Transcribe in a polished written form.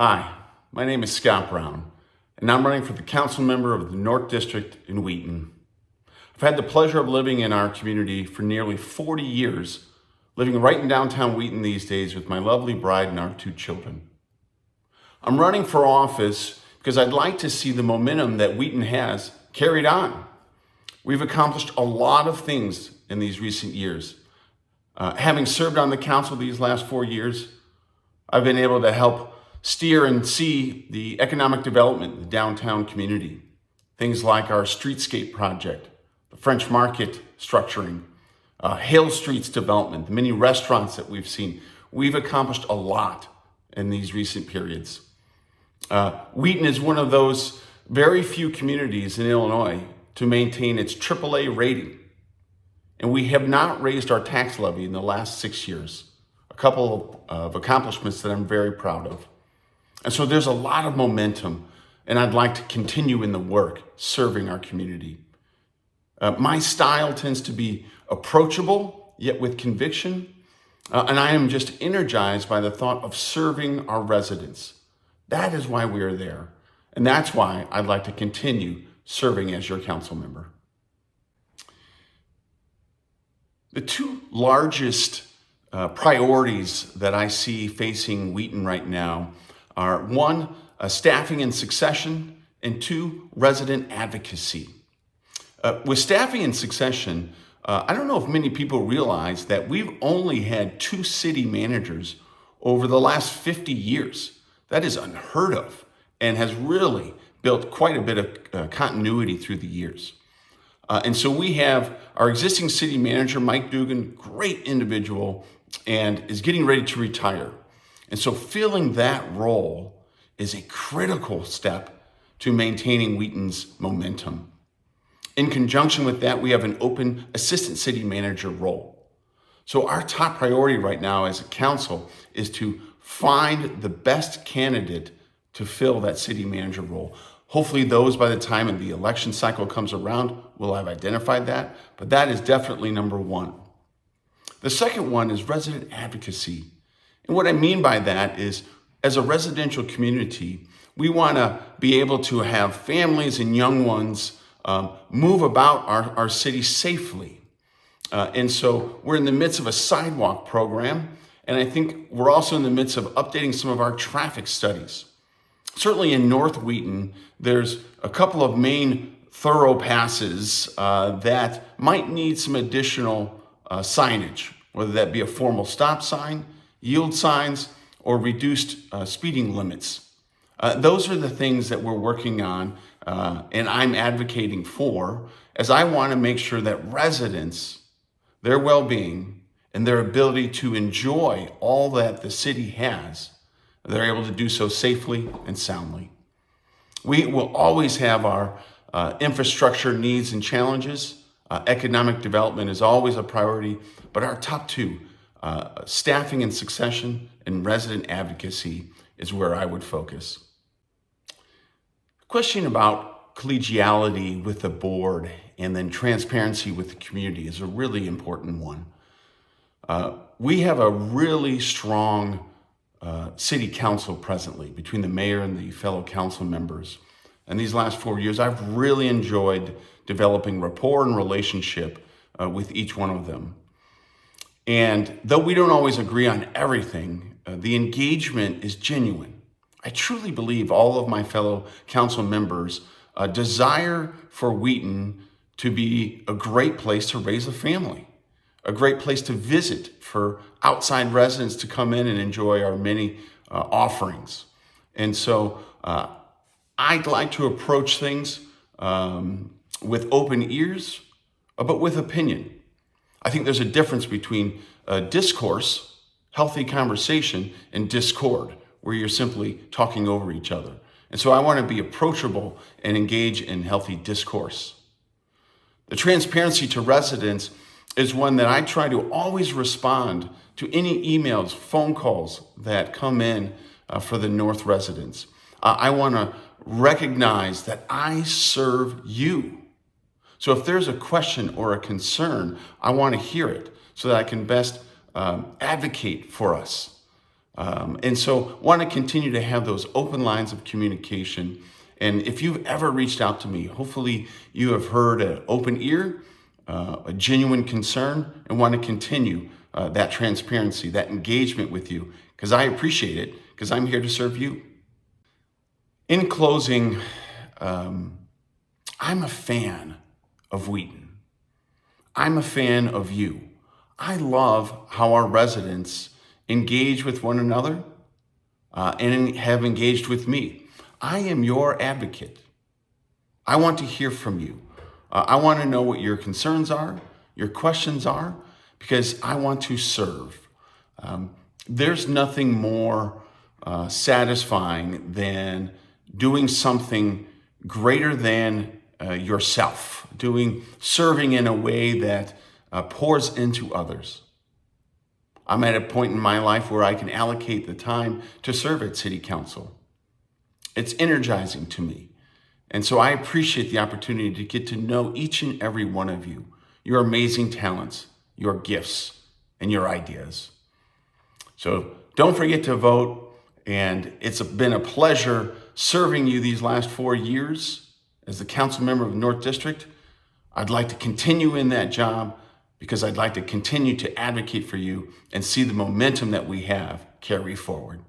Hi, my name is Scott Brown, and I'm running for the council member of the North District in Wheaton. I've had the pleasure of living in our community for nearly 40 years, living right in downtown Wheaton these days with my lovely bride and our 2 children. I'm running for office because I'd like to see the momentum that Wheaton has carried on. We've accomplished a lot of things in these recent years. Having served on the council these last 4 years, I've been able to help steer and see the economic development in the downtown community. Things like our streetscape project, the French Market structuring, Hale Streets development, the many restaurants that we've seen. We've accomplished a lot in these recent periods. Wheaton is one of those very few communities in Illinois to maintain its AAA rating. And we have not raised our tax levy in the last 6 years. A couple of accomplishments that I'm very proud of. And so there's a lot of momentum, and I'd like to continue in the work serving our community. My style tends to be approachable, yet with conviction, and I am just energized by the thought of serving our residents. That is why we are there, and that's why I'd like to continue serving as your council member. The 2 largest priorities that I see facing Wheaton right now are 1, staffing and succession, and 2, resident advocacy. With staffing and succession, I don't know if many people realize that we've only had 2 city managers over the last 50 years. That is unheard of and has really built quite a bit of continuity through the years. And so we have our existing city manager, Mike Dugan, great individual, and is getting ready to retire. And so filling that role is a critical step to maintaining Wheaton's momentum. In conjunction with that, we have an open assistant city manager role. So our top priority right now as a council is to find the best candidate to fill that city manager role. Hopefully those, by the time the election cycle comes around, will have identified that, but that is definitely number 1. The second one is resident advocacy. And what I mean by that is, as a residential community, we want to be able to have families and young ones move about our city safely. And so we're in the midst of a sidewalk program, and I think we're also in the midst of updating some of our traffic studies. Certainly in North Wheaton, there's a couple of main thorough passes that might need some additional signage, whether that be a formal stop sign, yield signs, or reduced speeding limits. Those are the things that we're working on and I'm advocating for, as I want to make sure that residents, their well-being, and their ability to enjoy all that the city has, they're able to do so safely and soundly. We will always have our infrastructure needs and challenges. Economic development is always a priority, but our top 2, staffing and succession and resident advocacy, is where I would focus. Question about collegiality with the board and then transparency with the community is a really important one. We have a really strong city council presently between the mayor and the fellow council members. And these last 4 years, I've really enjoyed developing rapport and relationship with each one of them. And though we don't always agree on everything, the engagement is genuine. I truly believe all of my fellow council members desire for Wheaton to be a great place to raise a family, a great place to visit for outside residents to come in and enjoy our many offerings. And so I'd like to approach things with open ears, but with opinion. I think there's a difference between discourse, healthy conversation, and discord, where you're simply talking over each other. And so I want to be approachable and engage in healthy discourse. The transparency to residents is one that I try to always respond to any emails, phone calls that come in for the North residents. I want to recognize that I serve you. So if there's a question or a concern, I want to hear it so that I can best advocate for us. And so want to continue to have those open lines of communication. And if you've ever reached out to me, hopefully you have heard an open ear, a genuine concern, and want to continue that transparency, that engagement with you, because I appreciate it, because I'm here to serve you. In closing, I'm a fan of Wheaton. I'm a fan of you. I love how our residents engage with one another and have engaged with me. I am your advocate. I want to hear from you. I want to know what your concerns are, your questions are, because I want to serve. There's nothing more satisfying than doing something greater than yourself, serving in a way that pours into others. I'm at a point in my life where I can allocate the time to serve at City Council. It's energizing to me. And so I appreciate the opportunity to get to know each and every one of you, your amazing talents, your gifts, and your ideas. So don't forget to vote. And it's been a pleasure serving you these last 4 years as the council member of the North District. I'd like to continue in that job because I'd like to continue to advocate for you and see the momentum that we have carry forward.